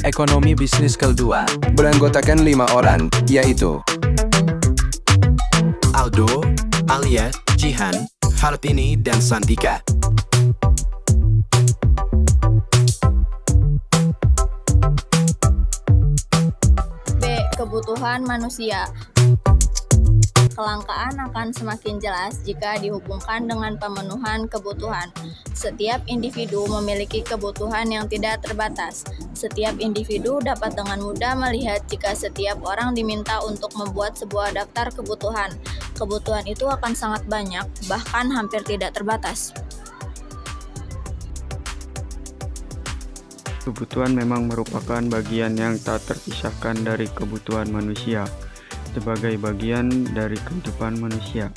Ekonomi Bisnis Keldua beranggotakan 5 orang, yaitu Aldo, Alia, Jihan, Hartini, dan Santika. B. Kebutuhan manusia. Kelangkaan akan semakin jelas jika dihubungkan dengan pemenuhan kebutuhan. Setiap individu memiliki kebutuhan yang tidak terbatas. Setiap individu dapat dengan mudah melihat jika setiap orang diminta untuk membuat sebuah daftar kebutuhan. Kebutuhan itu akan sangat banyak, bahkan hampir tidak terbatas. Kebutuhan memang merupakan bagian yang tak terpisahkan dari kebutuhan manusia. Sebagai bagian dari kehidupan manusia,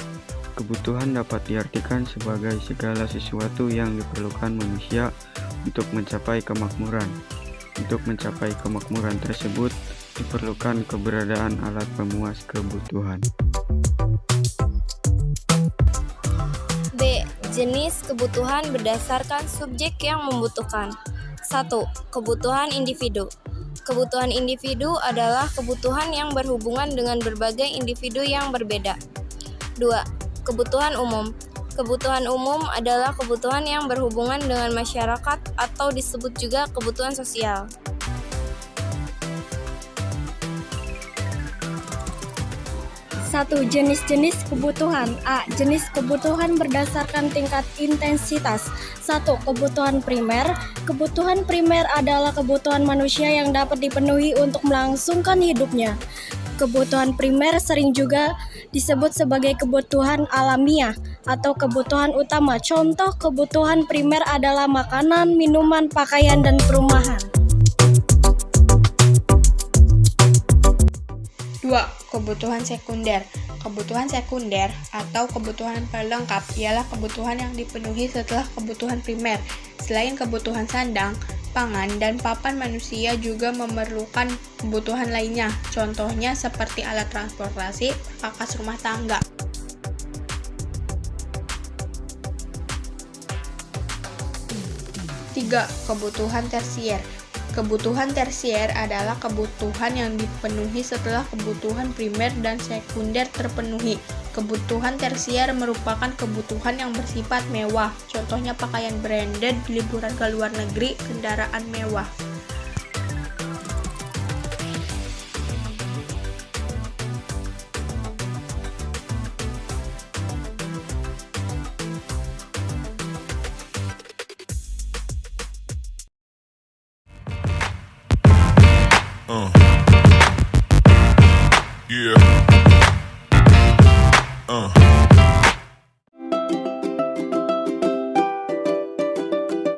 kebutuhan dapat diartikan sebagai segala sesuatu yang diperlukan manusia untuk mencapai kemakmuran. Untuk mencapai kemakmuran tersebut, diperlukan keberadaan alat pemuas kebutuhan. B. Jenis kebutuhan berdasarkan subjek yang membutuhkan. 1. Kebutuhan individu. Kebutuhan individu adalah kebutuhan yang berhubungan dengan berbagai individu yang berbeda. 2. Kebutuhan umum. Kebutuhan umum adalah kebutuhan yang berhubungan dengan masyarakat atau disebut juga kebutuhan sosial. 1. Jenis-jenis kebutuhan. A. Jenis kebutuhan berdasarkan tingkat intensitas. 1. Kebutuhan primer. Kebutuhan primer adalah kebutuhan manusia yang dapat dipenuhi untuk melangsungkan hidupnya. Kebutuhan primer sering juga disebut sebagai kebutuhan alamiah atau kebutuhan utama. Contoh kebutuhan primer adalah makanan, minuman, pakaian, dan perumahan. 2. Kebutuhan sekunder. Kebutuhan sekunder atau kebutuhan pelengkap ialah kebutuhan yang dipenuhi setelah kebutuhan primer. Selain kebutuhan sandang, pangan, dan papan, manusia juga memerlukan kebutuhan lainnya. Contohnya seperti alat transportasi, perkakas rumah tangga. 3. Kebutuhan tersier. Kebutuhan tersier adalah kebutuhan yang dipenuhi setelah kebutuhan primer dan sekunder terpenuhi. Kebutuhan tersier merupakan kebutuhan yang bersifat mewah, contohnya pakaian branded, liburan ke luar negeri, kendaraan mewah.